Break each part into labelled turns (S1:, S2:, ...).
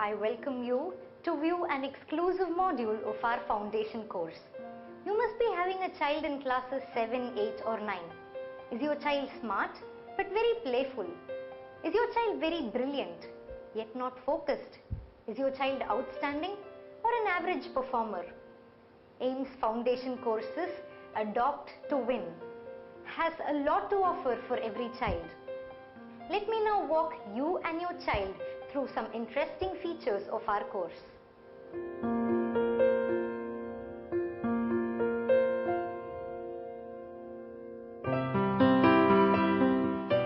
S1: I welcome you to view an exclusive module of our foundation course. You must be having a child in classes 7, 8 or 9. Is your child smart but very playful? Is your child very brilliant yet not focused? Is your child outstanding or an average performer? AIMS foundation courses Adopt to Win has a lot to offer for every child. Let me now walk you and your child through some interesting features of our course.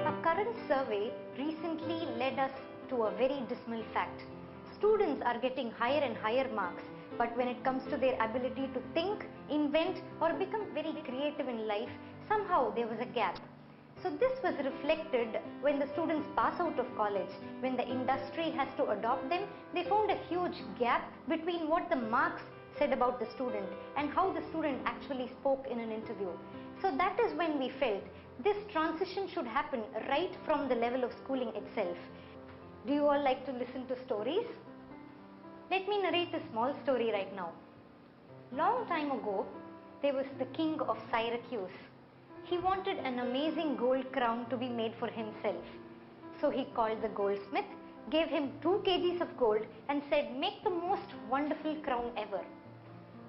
S1: A current survey recently led us to a very dismal fact. Students are getting higher and higher marks, but when it comes to their ability to think, invent or become very creative in life, somehow there was a gap. So this was reflected when the students pass out of college. When the industry has to adopt them, they found a huge gap between what the marks said about the student and how the student actually spoke in an interview. So that is when we felt this transition should happen right from the level of schooling itself. Do you all like to listen to stories? Let me narrate a small story right now. Long time ago, there was the king of Syracuse. He wanted an amazing gold crown to be made for himself. So he called the goldsmith, gave him 2 kgs of gold and said, "Make the most wonderful crown ever."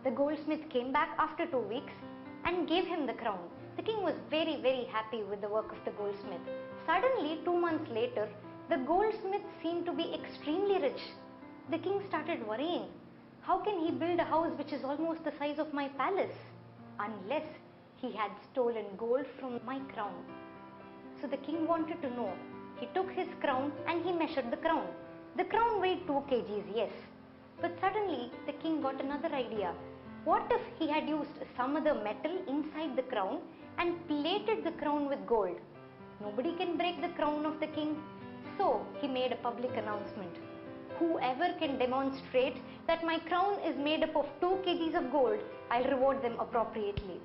S1: The goldsmith came back after 2 weeks and gave him the crown. The king was very, very happy with the work of the goldsmith. Suddenly, 2 months later, the goldsmith seemed to be extremely rich. The king started worrying. How can he build a house which is almost the size of my palace? Unless he had stolen gold from my crown. So the king wanted to know. He took his crown and he measured the crown. The crown weighed 2 kgs, yes. But suddenly the king got another idea. What if he had used some other metal inside the crown and plated the crown with gold? Nobody can break the crown of the king. So he made a public announcement. Whoever can demonstrate that my crown is made up of 2 kgs of gold, I'll reward them appropriately.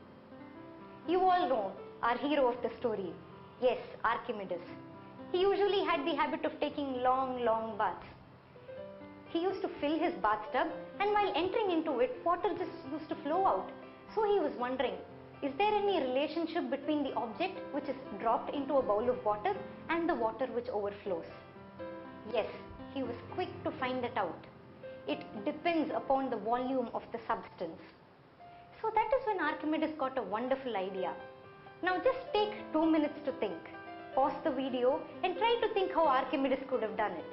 S1: You all know our hero of the story. Yes, Archimedes. He usually had the habit of taking long, long baths. He used to fill his bathtub and while entering into it, water just used to flow out. So he was wondering, is there any relationship between the object which is dropped into a bowl of water and the water which overflows? Yes, he was quick to find it out. It depends upon the volume of the substance. So that is when Archimedes got a wonderful idea. Now just take 2 minutes to think. Pause the video and try to think how Archimedes could have done it.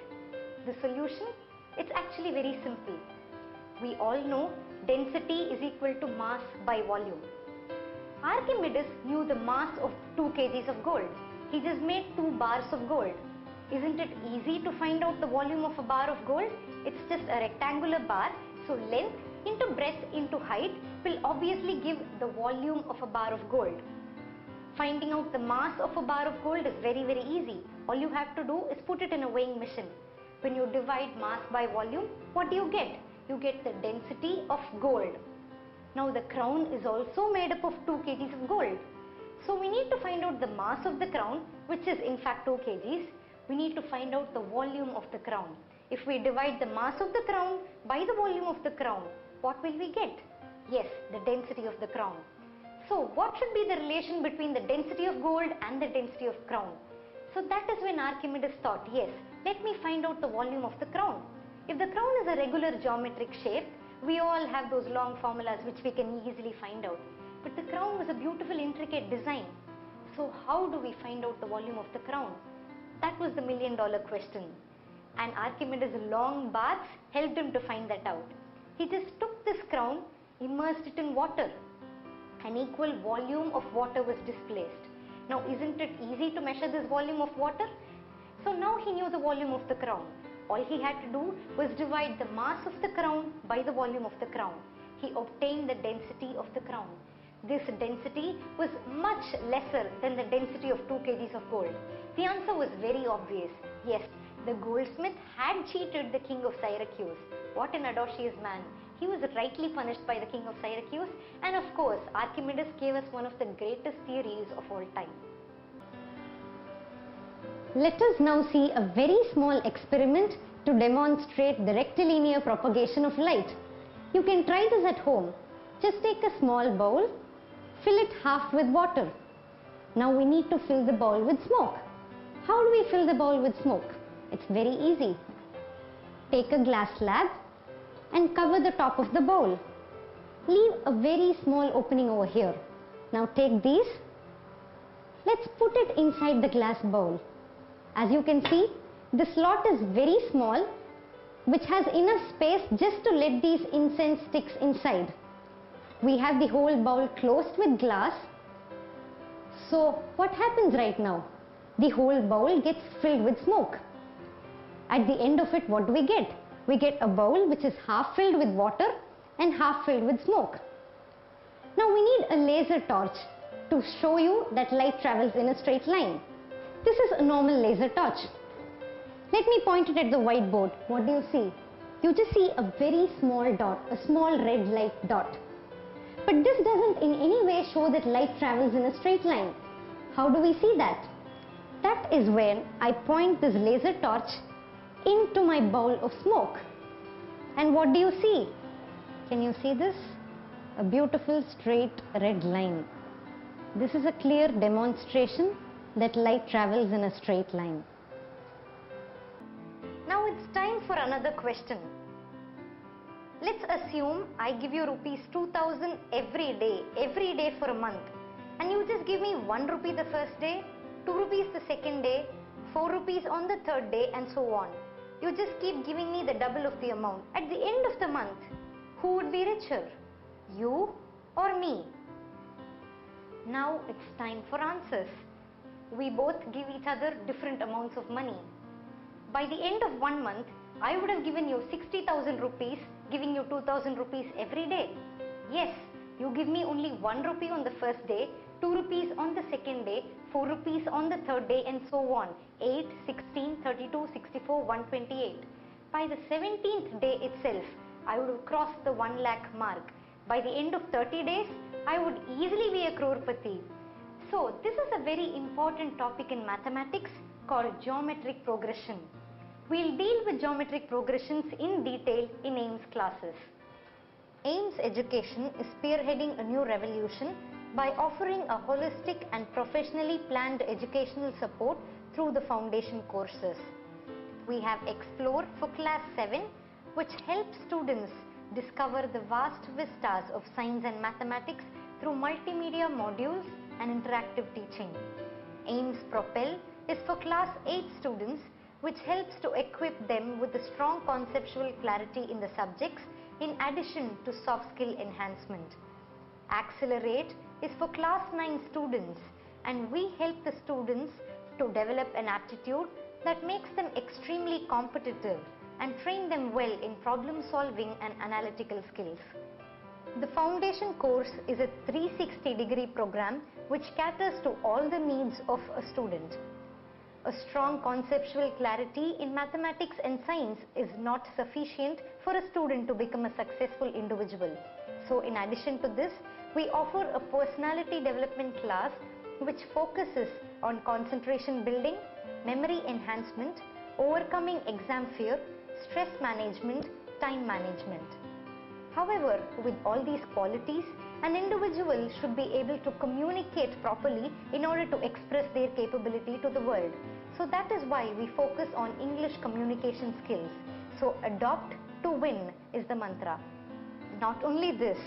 S1: The solution? It's actually very simple. We all know density is equal to mass by volume. Archimedes knew the mass of 2 kgs of gold. He just made 2 bars of gold. Isn't it easy to find out the volume of a bar of gold? It's just a rectangular bar, so length into breadth into height will obviously give the volume of a bar of gold. Finding out the mass of a bar of gold is very, very easy. All you have to do is put it in a weighing machine. When you divide mass by volume, what do you get? You get the density of gold. Now the crown is also made up of 2 kgs of gold. So we need to find out the mass of the crown, which is in fact 2 kgs. We need to find out the volume of the crown. If we divide the mass of the crown by the volume of the crown, what will we get? Yes, the density of the crown. So what should be the relation between the density of gold and the density of crown? So that is when Archimedes thought, yes, let me find out the volume of the crown. If the crown is a regular geometric shape, we all have those long formulas which we can easily find out. But the crown was a beautiful intricate design. So how do we find out the volume of the crown? That was the million-dollar question. And Archimedes' long baths helped him to find that out. He just took this crown, immersed it in water. An equal volume of water was displaced. Now isn't it easy to measure this volume of water? So now he knew the volume of the crown. All he had to do was divide the mass of the crown by the volume of the crown. He obtained the density of the crown. This density was much lesser than the density of 2 kgs of gold. The answer was very obvious. Yes, the goldsmith had cheated the king of Syracuse. What an audacious man. He was rightly punished by the king of Syracuse, and of course, Archimedes gave us one of the greatest theories of all time. Let us now see a very small experiment to demonstrate the rectilinear propagation of light. You can try this at home. Just take a small bowl, fill it half with water. Now we need to fill the bowl with smoke. How do we fill the bowl with smoke? It's very easy. Take a glass slab and cover the top of the bowl. Leave a very small opening over here. Now take these. Let's put it inside the glass bowl. As you can see, the slot is very small, which has enough space just to let these incense sticks inside. We have the whole bowl closed with glass. So what happens right now? The whole bowl gets filled with smoke. At the end of it, what do we get? We get a bowl which is half filled with water and half filled with smoke. Now we need a laser torch to show you that light travels in a straight line. This is a normal laser torch. Let me point it at the whiteboard. What do you see? You just see a very small dot, a small red light dot. But this doesn't in any way show that light travels in a straight line. How do we see that? That is when I point this laser torch into my bowl of smoke. And what do you see? Can you see this? A beautiful straight red line. This is a clear demonstration that light travels in a straight line. Now it's time for another question. Let's assume I give you rupees 2000 every day for a month, and you just give me 1 rupee the first day, 2 rupees the second day, 4 rupees on the third day, and so on. You just keep giving me the double of the amount. At the end of the month, who would be richer? You or me? Now it's time for answers. We both give each other different amounts of money. By the end of 1 month, I would have given you 60,000 rupees, giving you 2,000 rupees every day. Yes, you give me only 1 rupee on the first day, 2 rupees on the second day, 4 rupees on the third day, and so on. 8, 16, 32, 64, 128. By the 17th day itself, I would have crossed the 1 lakh mark. By the end of 30 days, I would easily be a crorepati. So this is a very important topic in mathematics called geometric progression. We'll deal with geometric progressions in detail in AIMS classes. AIMS Education is spearheading a new revolution by offering a holistic and professionally planned educational support through the foundation courses. We have Explore for Class 7, which helps students discover the vast vistas of science and mathematics through multimedia modules and interactive teaching. AIMS Propel is for Class 8 students, which helps to equip them with a strong conceptual clarity in the subjects in addition to soft skill enhancement. Accelerate is for Class 9 students, and we help the students to develop an aptitude that makes them extremely competitive and train them well in problem solving and analytical skills. The foundation course is a 360-degree program which caters to all the needs of a student. A strong conceptual clarity in mathematics and science is not sufficient for a student to become a successful individual. So in addition to this, we offer a personality development class which focuses on concentration building, memory enhancement, overcoming exam fear, stress management, time management. However, with all these qualities, an individual should be able to communicate properly in order to express their capability to the world. So that is why we focus on English communication skills. So adopt to win is the mantra. Not only this,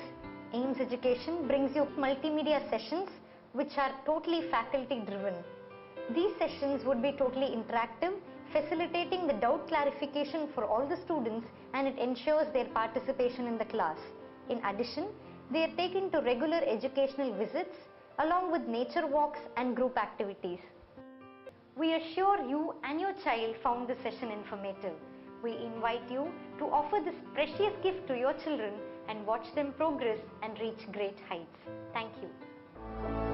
S1: AIMS Education brings you multimedia sessions which are totally faculty driven. These sessions would be totally interactive, facilitating the doubt clarification for all the students, and it ensures their participation in the class. In addition, they are taken to regular educational visits along with nature walks and group activities. We are sure you and your child found this session informative. We invite you to offer this precious gift to your children and watch them progress and reach great heights. Thank you.